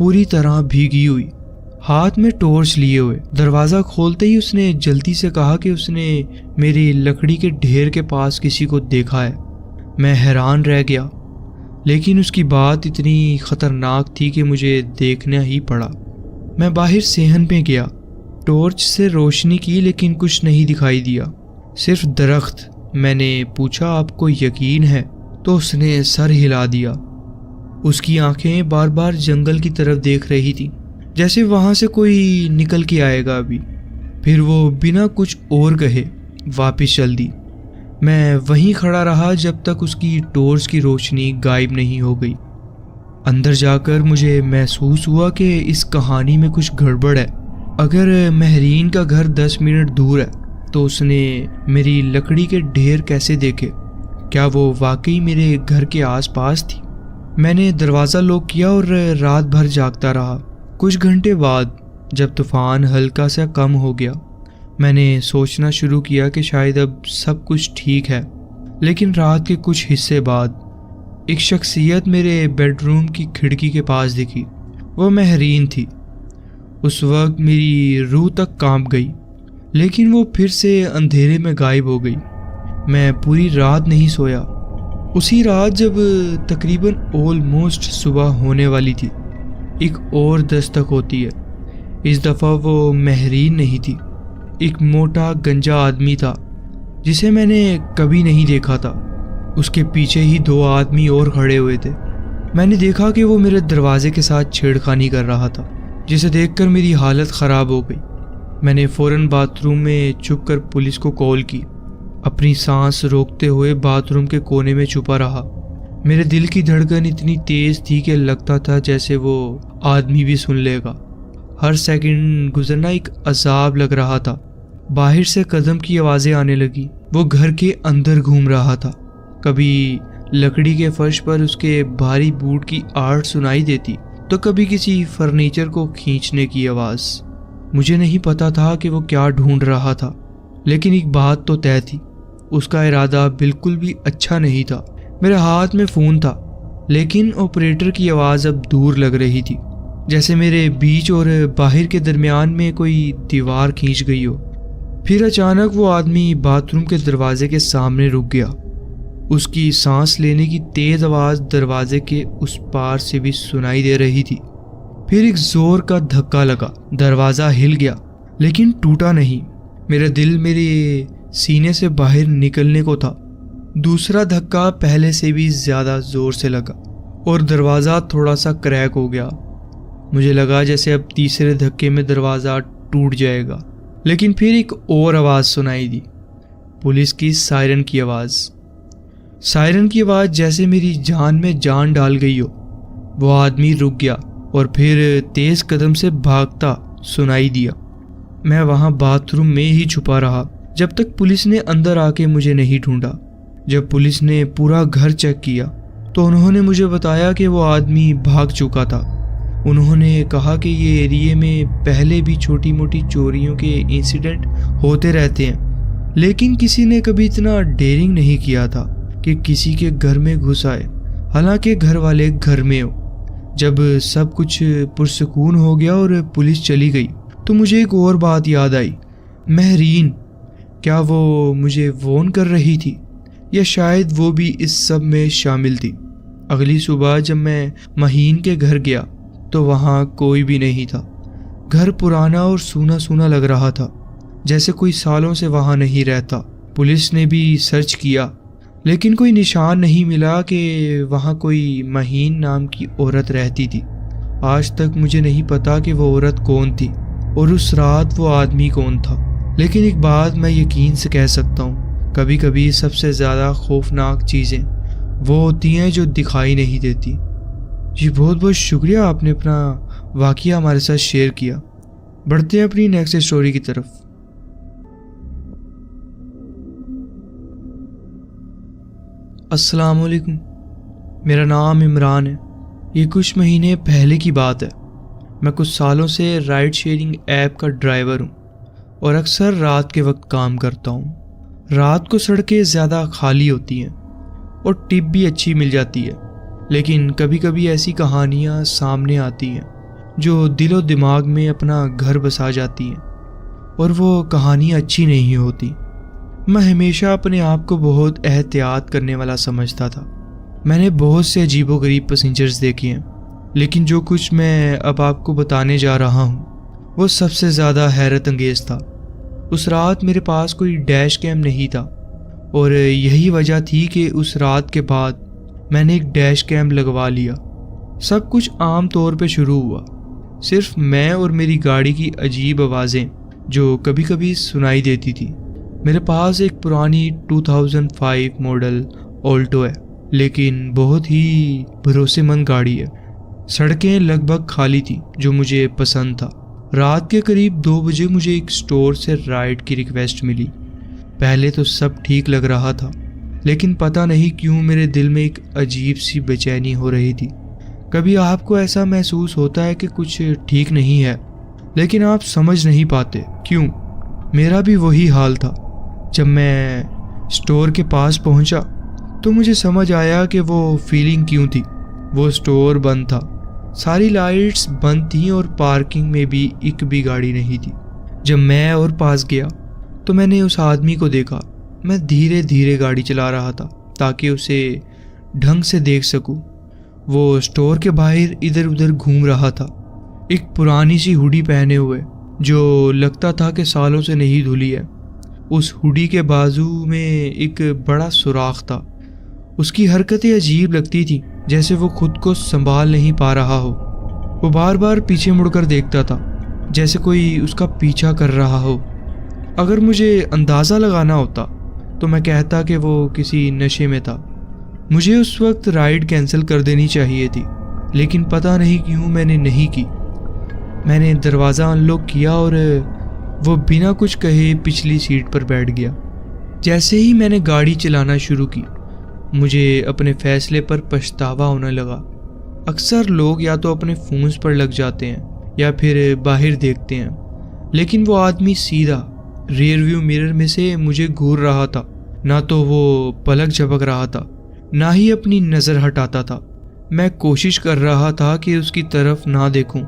پوری طرح بھیگی ہوئی، ہاتھ میں ٹارچ لیے ہوئے۔ دروازہ کھولتے ہی اس نے جلدی سے کہا کہ اس نے میری لکڑی کے ڈھیر کے پاس کسی کو دیکھا ہے۔ میں حیران رہ گیا، لیکن اس کی بات اتنی خطرناک تھی کہ مجھے دیکھنا ہی پڑا۔ میں باہر صحن پہ گیا، ٹارچ سے روشنی کی لیکن کچھ نہیں دکھائی دیا، صرف درخت۔ میں نے پوچھا آپ کو یقین ہے؟ تو اس نے سر ہلا دیا۔ اس کی آنکھیں بار بار جنگل کی طرف دیکھ رہی تھی، جیسے وہاں سے کوئی نکل کے آئے گا ابھی۔ پھر وہ بنا کچھ اور کہے واپس چل دی۔ میں وہیں کھڑا رہا جب تک اس کی ٹارچ کی روشنی غائب نہیں ہو گئی۔ اندر جا کر مجھے محسوس ہوا کہ اس کہانی میں کچھ گڑبڑ ہے۔ اگر مہرین کا گھر 10 منٹ دور ہے تو اس نے میری لکڑی کے ڈھیر کیسے دیکھے؟ کیا وہ واقعی میرے گھر کے آس پاس تھی؟ میں نے دروازہ لاک کیا اور رات بھر جاگتا رہا۔ کچھ گھنٹے بعد جب طوفان ہلکا سا کم ہو گیا، میں نے سوچنا شروع کیا کہ شاید اب سب کچھ ٹھیک ہے۔ لیکن رات کے کچھ حصے بعد ایک شخصیت میرے بیڈ روم کی کھڑکی کے پاس دکھی۔ وہ مہرین تھی۔ اس وقت میری روح تک کانپ گئی، لیکن وہ پھر سے اندھیرے میں غائب ہو گئی۔ میں پوری رات نہیں سویا۔ اسی رات جب تقریباً آلموسٹ صبح ہونے والی تھی، ایک اور دستک ہوتی ہے۔ اس دفعہ وہ مہرین نہیں تھی، ایک موٹا گنجا آدمی تھا جسے میں نے کبھی نہیں دیکھا تھا۔ اس کے پیچھے ہی 2 آدمی اور کھڑے ہوئے تھے۔ میں نے دیکھا کہ وہ میرے دروازے کے ساتھ چھیڑخانی کر رہا تھا، جسے دیکھ کر میری حالت خراب ہو گئی۔ میں نے فوراً باتھ روم میں چھپ کر پولیس کو کال کی۔ اپنی سانس روکتے ہوئے باتھ روم کے کونے میں چھپا رہا۔ میرے دل کی دھڑکن اتنی تیز تھی کہ لگتا تھا جیسے وہ آدمی بھی سن لے گا۔ ہر سیکنڈ گزرنا ایک عذاب لگ رہا تھا۔ باہر سے قدم کی آوازیں آنے لگی۔ وہ گھر کے اندر گھوم رہا تھا۔ کبھی لکڑی کے فرش پر اس کے بھاری بوٹ کی آہٹ سنائی دیتی تو کبھی کسی فرنیچر کو کھینچنے کی آواز۔ مجھے نہیں پتا تھا کہ وہ کیا ڈھونڈ رہا تھا، لیکن ایک بات تو طے تھی، اس کا ارادہ بالکل بھی اچھا نہیں تھا۔ میرے ہاتھ میں فون تھا، لیکن آپریٹر کی آواز اب دور لگ رہی تھی، جیسے میرے بیچ اور باہر کے درمیان میں کوئی دیوار کھینچ گئی ہو۔ پھر اچانک وہ آدمی باتھ روم کے دروازے کے سامنے رک گیا۔ اس کی سانس لینے کی تیز آواز دروازے کے اس پار سے بھی سنائی دے رہی تھی۔ پھر ایک زور کا دھکا لگا، دروازہ ہل گیا لیکن ٹوٹا نہیں۔ میرا دل میرے سینے سے باہر نکلنے کو تھا۔ دوسرا دھکا پہلے سے بھی زیادہ زور سے لگا اور دروازہ تھوڑا سا کریک ہو گیا۔ مجھے لگا جیسے اب تیسرے دھکے میں دروازہ ٹوٹ جائے گا، لیکن پھر ایک اور آواز سنائی دی، پولیس کی سائرن کی آواز۔ سائرن کی آواز جیسے میری جان میں جان ڈال گئی ہو۔ وہ آدمی رک گیا اور پھر تیز قدم سے بھاگتا سنائی دیا۔ میں وہاں باتھ روم میں ہی چھپا رہا جب تک پولیس نے اندر آ کے مجھے نہیں ڈھونڈا۔ جب پولیس نے پورا گھر چیک کیا تو انہوں نے مجھے بتایا کہ وہ آدمی بھاگ چکا تھا۔ انہوں نے کہا کہ یہ ایریے میں پہلے بھی چھوٹی موٹی چوریوں کے انسیڈنٹ ہوتے رہتے ہیں، لیکن کسی نے کبھی اتنا ڈیرنگ نہیں کیا تھا کہ کسی کے گھر میں گھس آئے، حالانکہ گھر والے گھر میں ہو۔ جب سب کچھ پرسکون ہو گیا اور پولیس چلی گئی تو مجھے ایک اور بات یاد آئی۔ مہرین، کیا وہ مجھے وارن کر رہی تھی یا شاید وہ بھی اس سب میں شامل تھی؟ اگلی صبح جب میں مہین کے گھر گیا تو وہاں کوئی بھی نہیں تھا۔ گھر پرانا اور سونا سونا لگ رہا تھا، جیسے کوئی سالوں سے وہاں نہیں رہتا۔ پولیس نے بھی سرچ کیا، لیکن کوئی نشان نہیں ملا کہ وہاں کوئی مہین نام کی عورت رہتی تھی۔ آج تک مجھے نہیں پتا کہ وہ عورت کون تھی اور اس رات وہ آدمی کون تھا، لیکن ایک بات میں یقین سے کہہ سکتا ہوں، کبھی کبھی سب سے زیادہ خوفناک چیزیں وہ ہوتی ہیں جو دکھائی نہیں دیتی۔ جی بہت بہت شکریہ، آپ نے اپنا واقعہ ہمارے ساتھ شیئر کیا۔ بڑھتے ہیں اپنی نیکسٹ اسٹوری کی طرف۔ السلام علیکم، میرا نام عمران ہے۔ یہ کچھ مہینے پہلے کی بات ہے۔ میں کچھ سالوں سے رائڈ شیئرنگ ایپ کا ڈرائیور ہوں اور اکثر رات کے وقت کام کرتا ہوں۔ رات کو سڑکیں زیادہ خالی ہوتی ہیں اور ٹپ بھی اچھی مل جاتی ہے، لیکن کبھی کبھی ایسی کہانیاں سامنے آتی ہیں جو دل و دماغ میں اپنا گھر بسا جاتی ہیں، اور وہ کہانیاں اچھی نہیں ہوتی۔ میں ہمیشہ اپنے آپ کو بہت احتیاط کرنے والا سمجھتا تھا۔ میں نے بہت سے عجیب و غریب پیسنجرز دیکھے ہیں، لیکن جو کچھ میں اب آپ کو بتانے جا رہا ہوں وہ سب سے زیادہ حیرت انگیز تھا۔ اس رات میرے پاس کوئی ڈیش کیم نہیں تھا، اور یہی وجہ تھی کہ اس رات کے بعد میں نے ایک ڈیش کیم لگوا لیا۔ سب کچھ عام طور پہ شروع ہوا، صرف میں اور میری گاڑی کی عجیب آوازیں جو کبھی کبھی سنائی دیتی تھی۔ میرے پاس ایک پرانی 2005 ماڈل آلٹو ہے، لیکن بہت ہی بھروسے مند گاڑی ہے۔ سڑکیں لگ بھگ خالی تھیں، جو مجھے پسند تھا۔ رات کے قریب 2 بجے مجھے ایک سٹور سے رائڈ کی ریکویسٹ ملی۔ پہلے تو سب ٹھیک لگ رہا تھا، لیکن پتہ نہیں کیوں میرے دل میں ایک عجیب سی بے چینی ہو رہی تھی۔ کبھی آپ کو ایسا محسوس ہوتا ہے کہ کچھ ٹھیک نہیں ہے، لیکن آپ سمجھ نہیں پاتے کیوں۔ میرا بھی وہی حال تھا۔ جب میں سٹور کے پاس پہنچا تو مجھے سمجھ آیا کہ وہ فیلنگ کیوں تھی۔ وہ سٹور بند تھا، ساری لائٹس بند تھیں اور پارکنگ میں بھی ایک بھی گاڑی نہیں تھی۔ جب میں اور پاس گیا تو میں نے اس آدمی کو دیکھا۔ میں دھیرے دھیرے گاڑی چلا رہا تھا تاکہ اسے ڈھنگ سے دیکھ سکوں۔ وہ سٹور کے باہر ادھر ادھر گھوم رہا تھا، ایک پرانی سی ہوڈی پہنے ہوئے جو لگتا تھا کہ سالوں سے نہیں دھلی ہے۔ اس ہوڈی کے بازو میں ایک بڑا سوراخ تھا۔ اس کی حرکتیں عجیب لگتی تھیں، جیسے وہ خود کو سنبھال نہیں پا رہا ہو۔ وہ بار بار پیچھے مڑ کر دیکھتا تھا، جیسے کوئی اس کا پیچھا کر رہا ہو۔ اگر مجھے اندازہ لگانا ہوتا تو میں کہتا کہ وہ کسی نشے میں تھا۔ مجھے اس وقت رائڈ کینسل کر دینی چاہیے تھی، لیکن پتہ نہیں کیوں میں نے نہیں کی۔ میں نے دروازہ انلاک کیا اور وہ بنا کچھ کہے پچھلی سیٹ پر بیٹھ گیا۔ جیسے ہی میں نے گاڑی چلانا شروع کی، مجھے اپنے فیصلے پر پچھتاوا ہونے لگا۔ اکثر لوگ یا تو اپنے فونز پر لگ جاتے ہیں یا پھر باہر دیکھتے ہیں، لیکن وہ آدمی سیدھا ریئر ویو مرر میں سے مجھے گھور رہا تھا۔ نہ تو وہ پلک جھپک رہا تھا، نہ ہی اپنی نظر ہٹاتا تھا۔ میں کوشش کر رہا تھا کہ اس کی طرف نہ دیکھوں،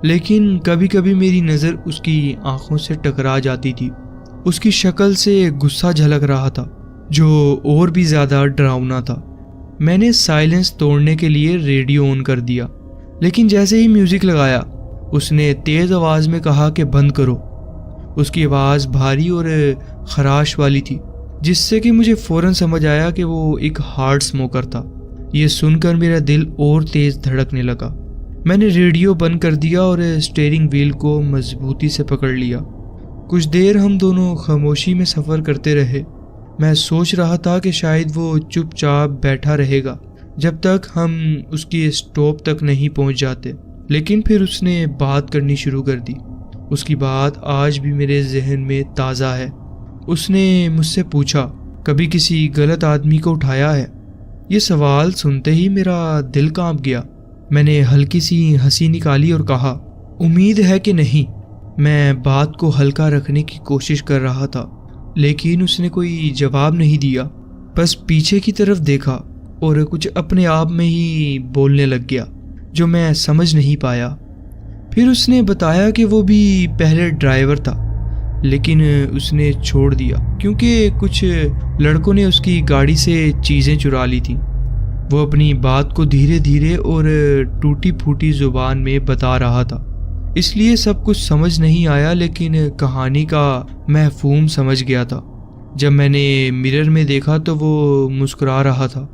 لیکن کبھی کبھی میری نظر اس کی آنکھوں سے ٹکرا جاتی تھی۔ اس کی شکل سے غصہ جھلک رہا تھا، جو اور بھی زیادہ ڈراؤنا تھا۔ میں نے سائلنس توڑنے کے لیے ریڈیو آن کر دیا، لیکن جیسے ہی میوزک لگایا اس نے تیز آواز میں کہا کہ بند کرو۔ اس کی آواز بھاری اور خراش والی تھی، جس سے کہ مجھے فوراً سمجھ آیا کہ وہ ایک ہارڈ اسموکر تھا۔ یہ سن کر میرا دل اور تیز دھڑکنے لگا۔ میں نے ریڈیو بند کر دیا اور اسٹیئرنگ وہیل کو مضبوطی سے پکڑ لیا۔ کچھ دیر ہم دونوں خاموشی میں سفر کرتے رہے۔ میں سوچ رہا تھا کہ شاید وہ چپ چاپ بیٹھا رہے گا جب تک ہم اس کی اسٹاپ تک نہیں پہنچ جاتے، لیکن پھر اس نے بات کرنی شروع کر دی۔ اس کی بات آج بھی میرے ذہن میں تازہ ہے۔ اس نے مجھ سے پوچھا، کبھی کسی غلط آدمی کو اٹھایا ہے؟ یہ سوال سنتے ہی میرا دل کانپ گیا۔ میں نے ہلکی سی ہنسی نکالی اور کہا، امید ہے کہ نہیں۔ میں بات کو ہلکا رکھنے کی کوشش کر رہا تھا، لیکن اس نے کوئی جواب نہیں دیا، بس پیچھے کی طرف دیکھا اور کچھ اپنے آپ میں ہی بولنے لگ گیا جو میں سمجھ نہیں پایا۔ پھر اس نے بتایا کہ وہ بھی پہلے ڈرائیور تھا، لیکن اس نے چھوڑ دیا کیونکہ کچھ لڑکوں نے اس کی گاڑی سے چیزیں چرا لی تھیں۔ وہ اپنی بات کو دھیرے دھیرے اور ٹوٹی پھوٹی زبان میں بتا رہا تھا، اس لیے سب کچھ سمجھ نہیں آیا، لیکن کہانی کا مفہوم سمجھ گیا تھا۔ جب میں نے مرر میں دیکھا تو وہ مسکرا رہا تھا،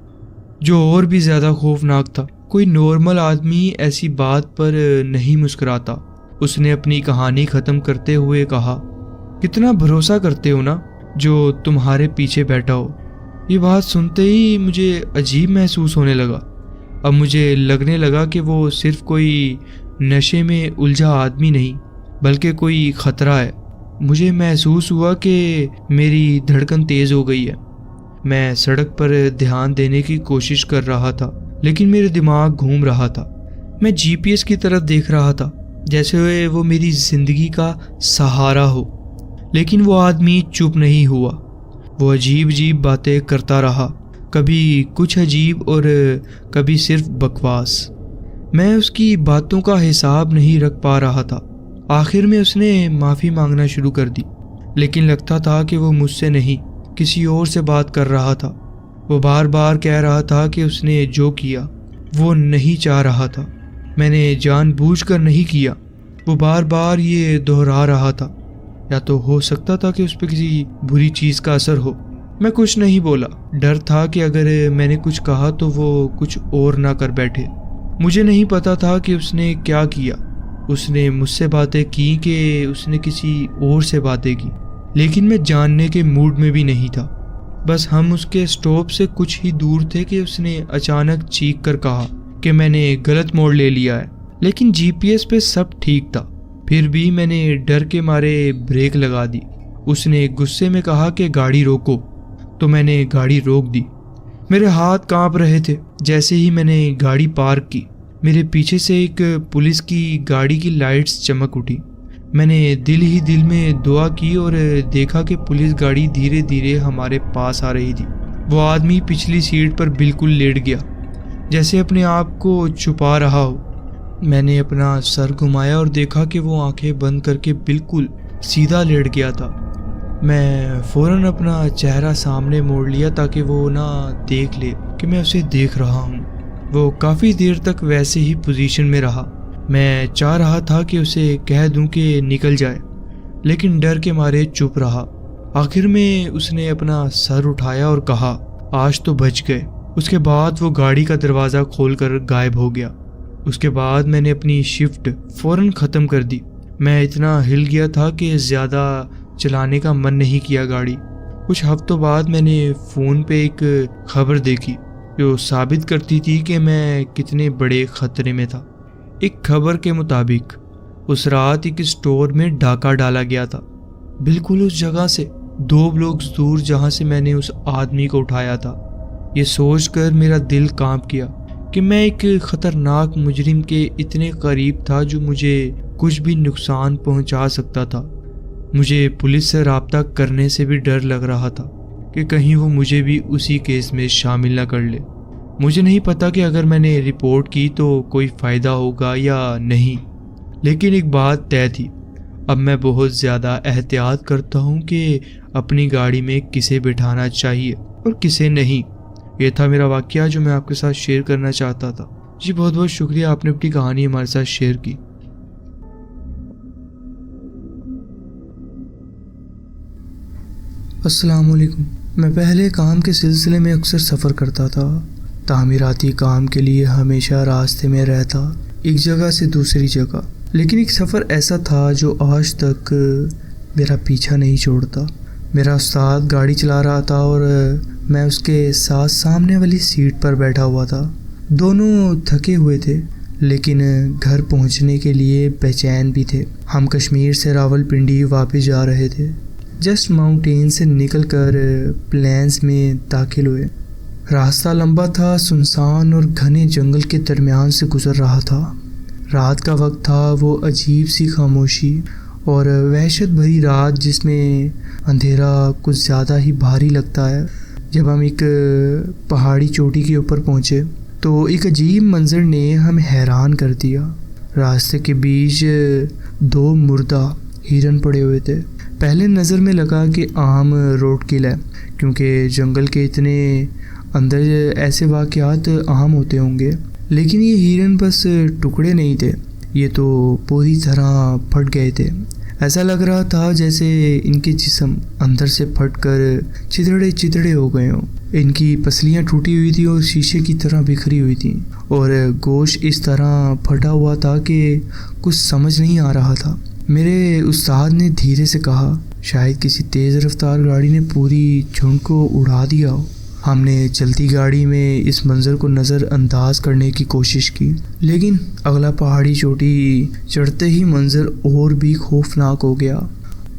جو اور بھی زیادہ خوفناک تھا۔ کوئی نارمل آدمی ایسی بات پر نہیں مسکراتا۔ اس نے اپنی کہانی ختم کرتے ہوئے کہا، کتنا بھروسہ کرتے ہو نا جو تمہارے پیچھے بیٹھا ہو۔ یہ بات سنتے ہی مجھے عجیب محسوس ہونے لگا۔ اب مجھے لگنے لگا کہ وہ صرف کوئی نشے میں الجھا آدمی نہیں، بلکہ کوئی خطرہ ہے۔ مجھے محسوس ہوا کہ میری دھڑکن تیز ہو گئی ہے۔ میں سڑک پر دھیان دینے کی کوشش کر رہا تھا، لیکن میرے دماغ گھوم رہا تھا۔ میں جی پی ایس کی طرف دیکھ رہا تھا جیسے وہ میری زندگی کا سہارا ہو، لیکن وہ آدمی چپ نہیں ہوا۔ وہ عجیب عجیب باتیں کرتا رہا، کبھی کچھ عجیب اور کبھی صرف بکواس۔ میں اس کی باتوں کا حساب نہیں رکھ پا رہا تھا۔ آخر میں اس نے معافی مانگنا شروع کر دی، لیکن لگتا تھا کہ وہ مجھ سے نہیں کسی اور سے بات کر رہا تھا۔ وہ بار بار کہہ رہا تھا کہ اس نے جو کیا وہ نہیں چاہ رہا تھا، میں نے جان بوجھ کر نہیں کیا۔ وہ بار بار یہ دہرا رہا تھا، یا تو ہو سکتا تھا کہ اس پہ کسی بری چیز کا اثر ہو۔ میں کچھ نہیں بولا، ڈر تھا کہ اگر میں نے کچھ کہا تو وہ کچھ اور نہ کر بیٹھے۔ مجھے نہیں پتا تھا کہ اس نے کیا کیا۔ اس نے مجھ سے باتیں کی کہ اس نے کسی اور سے باتیں کی، لیکن میں جاننے کے موڈ میں بھی نہیں تھا۔ بس ہم اس کے سٹاپ سے کچھ ہی دور تھے کہ اس نے اچانک چیخ کر کہا کہ میں نے غلط موڑ لے لیا ہے، لیکن جی پی ایس پہ سب ٹھیک تھا۔ پھر بھی میں نے ڈر کے مارے بریک لگا دی۔ اس نے غصے میں کہا کہ گاڑی روکو، تو میں نے گاڑی روک دی۔ میرے ہاتھ کانپ رہے تھے۔ جیسے ہی میں نے گاڑی پارک کی، میرے پیچھے سے ایک پولیس کی گاڑی کی لائٹس چمک اٹھی۔ میں نے دل ہی دل میں دعا کی اور دیکھا کہ پولیس گاڑی دھیرے دھیرے ہمارے پاس آ رہی تھی۔ وہ آدمی پچھلی سیٹ پر بالکل لیٹ گیا، جیسے اپنے آپ کو چھپا رہا ہو۔ میں نے اپنا سر گھمایا اور دیکھا کہ وہ آنکھیں بند کر کے بالکل سیدھا لیٹ گیا تھا۔ میں فوراً اپنا چہرہ سامنے موڑ لیا تاکہ وہ نہ دیکھ لے کہ میں اسے دیکھ رہا ہوں۔ وہ کافی دیر تک ویسے ہی پوزیشن میں رہا۔ میں چاہ رہا تھا کہ اسے کہہ دوں کہ نکل جائے، لیکن ڈر کے مارے چپ رہا۔ آخر میں اس نے اپنا سر اٹھایا اور کہا، آج تو بچ گئے۔ اس کے بعد وہ گاڑی کا دروازہ کھول کر غائب ہو گیا۔ اس کے بعد میں نے اپنی شفٹ فوراً ختم کر دی۔ میں اتنا ہل گیا تھا کہ زیادہ چلانے کا من نہیں کیا گاڑی۔ کچھ ہفتوں بعد میں نے فون پہ ایک خبر دیکھی جو ثابت کرتی تھی کہ میں کتنے بڑے خطرے میں تھا۔ ایک خبر کے مطابق اس رات ایک اسٹور میں ڈاکہ ڈالا گیا تھا، بالکل اس جگہ سے 2 بلاکس دور جہاں سے میں نے اس آدمی کو اٹھایا تھا۔ یہ سوچ کر میرا دل کانپ گیا کہ میں ایک خطرناک مجرم کے اتنے قریب تھا جو مجھے کچھ بھی نقصان پہنچا سکتا تھا۔ مجھے پولیس سے رابطہ کرنے سے بھی ڈر لگ رہا تھا کہ کہیں وہ مجھے بھی اسی کیس میں شامل نہ کر لے۔ مجھے نہیں پتا کہ اگر میں نے رپورٹ کی تو کوئی فائدہ ہوگا یا نہیں، لیکن ایک بات طے تھی، اب میں بہت زیادہ احتیاط کرتا ہوں کہ اپنی گاڑی میں کسے بٹھانا چاہیے اور کسے نہیں۔ یہ تھا میرا واقعہ جو میں آپ کے ساتھ شیئر کرنا چاہتا تھا۔ جی بہت بہت شکریہ، آپ نے اپنی کہانی ہمارے ساتھ شیئر کی۔ السلام علیکم۔ میں پہلے کام کے سلسلے میں اکثر سفر کرتا تھا۔ تعمیراتی کام کے لیے ہمیشہ راستے میں رہتا، ایک جگہ سے دوسری جگہ۔ لیکن ایک سفر ایسا تھا جو آج تک میرا پیچھا نہیں چھوڑتا۔ میرا استاد گاڑی چلا رہا تھا اور میں اس کے ساتھ سامنے والی سیٹ پر بیٹھا ہوا تھا۔ دونوں تھکے ہوئے تھے، لیکن گھر پہنچنے کے لیے بے چین بھی تھے۔ ہم کشمیر سے راولپنڈی واپس جا رہے تھے۔ جسٹ ماؤنٹین سے نکل کر پلینز میں داخل ہوئے۔ راستہ لمبا تھا، سنسان اور گھنے جنگل کے درمیان سے گزر رہا تھا۔ رات کا وقت تھا، وہ عجیب سی خاموشی اور وحشت بھری رات جس میں اندھیرا کچھ زیادہ ہی بھاری لگتا ہے۔ جب ہم ایک پہاڑی چوٹی کے اوپر پہنچے تو ایک عجیب منظر نے ہمیں حیران کر دیا۔ راستے کے بیچ 2 مردہ ہرن پڑے ہوئے تھے۔ پہلے نظر میں لگا کہ عام روڈ کل ہے، کیونکہ جنگل کے اتنے اندر ایسے واقعات عام ہوتے ہوں گے، لیکن یہ ہرن بس ٹکڑے نہیں تھے، یہ تو پوری طرح پھٹ گئے تھے۔ ایسا لگ رہا تھا جیسے ان کے جسم اندر سے پھٹ کر چتڑے چتڑے ہو گئے ہوں۔ ان کی پسلیاں ٹوٹی ہوئی تھیں اور شیشے کی طرح بکھری ہوئی تھیں، اور گوشت اس طرح پھٹا ہوا تھا کہ کچھ سمجھ نہیں آ رہا تھا۔ میرے استاد نے دھیرے سے کہا، شاید کسی تیز رفتار گاڑی نے پوری جھنڈ کو اڑا دیا ہو۔ ہم نے جلدی گاڑی میں اس منظر کو نظر انداز کرنے کی کوشش کی، لیکن اگلا پہاڑی چوٹی چڑھتے ہی منظر اور بھی خوفناک ہو گیا۔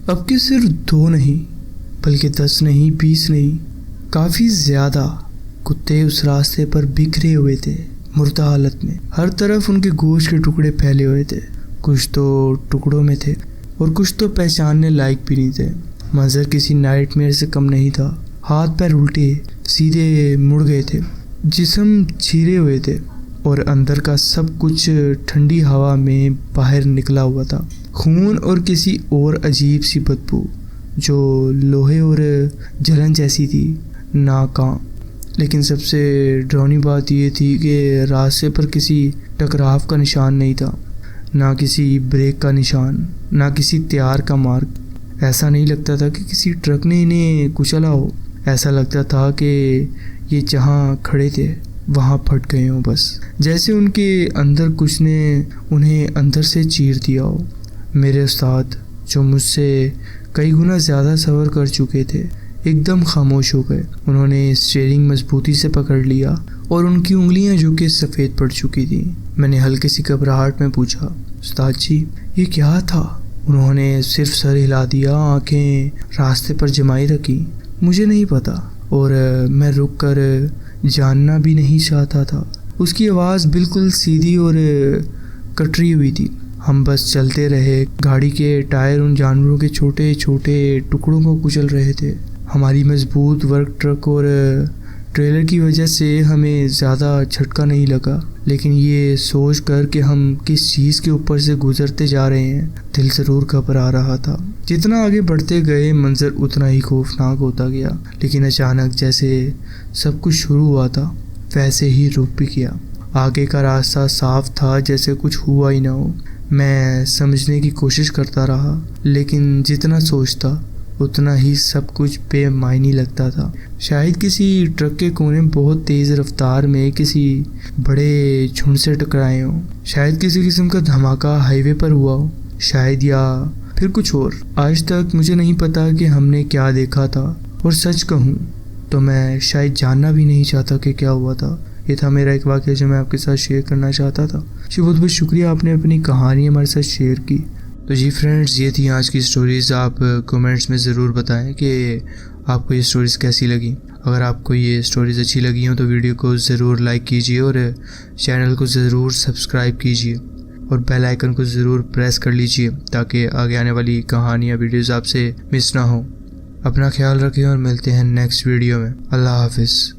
اب کہ صرف 2 نہیں بلکہ 10 نہیں، 20 نہیں، کافی زیادہ کتے اس راستے پر بکھرے ہوئے تھے، مردہ حالت میں۔ ہر طرف ان کے گوشت کے ٹکڑے پھیلے ہوئے تھے، کچھ تو ٹکڑوں میں تھے اور کچھ تو پہچاننے لائق بھی نہیں تھے۔ منظر کسی نائٹ میئر سے کم نہیں تھا۔ ہاتھ پیر الٹے سیدھے مڑ گئے تھے، جسم چیرے ہوئے تھے، اور اندر کا سب کچھ ٹھنڈی ہوا میں باہر نکلا ہوا تھا، خون اور کسی اور عجیب سی بدبو جو لوہے اور جلن جیسی تھی، ناکام۔ لیکن سب سے ڈراؤنی بات یہ تھی کہ راستے پر کسی ٹکراؤ کا نشان نہیں تھا، نہ کسی بریک کا نشان، نہ کسی تیار کا مارک۔ ایسا نہیں لگتا تھا کہ کسی ٹرک نے انہیں کچلا ہو، ایسا لگتا تھا کہ یہ جہاں کھڑے تھے وہاں پھٹ گئے ہوں، بس جیسے ان کے اندر کچھ نے انہیں اندر سے چیر دیا ہو۔ میرے استاد جو مجھ سے کئی گنا زیادہ سفر کر چکے تھے ایک دم خاموش ہو گئے۔ انہوں نے اسٹیئرنگ مضبوطی سے پکڑ لیا اور ان کی انگلیاں جو کہ سفید پڑ چکی تھیں۔ میں نے ہلکی سی گھبراہٹ میں پوچھا، استاد جی یہ کیا تھا؟ انہوں نے صرف سر ہلا دیا، آنکھیں راستے پر جمائی رکھی۔ مجھے نہیں پتا اور میں رک کر جاننا بھی نہیں چاہتا تھا۔ اس کی آواز بالکل سیدھی اور کٹری ہوئی تھی۔ ہم بس چلتے رہے، گاڑی کے ٹائر ان جانوروں کے چھوٹے چھوٹے ٹکڑوں کو کچل رہے تھے۔ ہماری مضبوط ورک ٹرک اور ٹریلر کی وجہ سے ہمیں زیادہ جھٹکا نہیں لگا، لیکن یہ سوچ کر کہ ہم کس چیز کے اوپر سے گزرتے جا رہے ہیں دل ضرور گھبرا رہا تھا۔ جتنا آگے بڑھتے گئے منظر اتنا ہی خوفناک ہوتا گیا، لیکن اچانک جیسے سب کچھ شروع ہوا تھا ویسے ہی رک بھی گیا۔ آگے کا راستہ صاف تھا جیسے کچھ ہوا ہی نہ ہو۔ میں سمجھنے کی کوشش کرتا رہا، لیکن جتنا سوچتا اتنا ہی سب کچھ بے معنی لگتا تھا۔ شاید کسی ٹرک کے کونے بہت تیز رفتار میں کسی بڑے جھنڈ سے ٹکرائے ہوں، شاید کسی قسم کا دھماکہ ہائی وے پر ہوا ہو، شاید یا پھر کچھ اور۔ آج تک مجھے نہیں پتا کہ ہم نے کیا دیکھا تھا، اور سچ کہوں تو میں شاید جاننا بھی نہیں چاہتا کہ کیا ہوا تھا۔ یہ تھا میرا ایک واقعہ جو میں آپ کے ساتھ شیئر کرنا چاہتا تھا۔ جی بہت بہت شکریہ، آپ نے اپنی کہانی ہمارے ساتھ شیئر کی۔ تو جی فرینڈز، یہ تھی آج کی سٹوریز۔ آپ کومنٹس میں ضرور بتائیں کہ آپ کو یہ سٹوریز کیسی لگیں۔ اگر آپ کو یہ سٹوریز اچھی لگی ہوں تو ویڈیو کو ضرور لائک کیجیے اور چینل کو ضرور سبسکرائب کیجیے اور بیل آئیکن کو ضرور پریس کر لیجیے تاکہ آگے آنے والی کہانیاں ویڈیوز آپ سے مس نہ ہوں۔ اپنا خیال رکھیں اور ملتے ہیں نیکسٹ ویڈیو میں۔ اللہ حافظ۔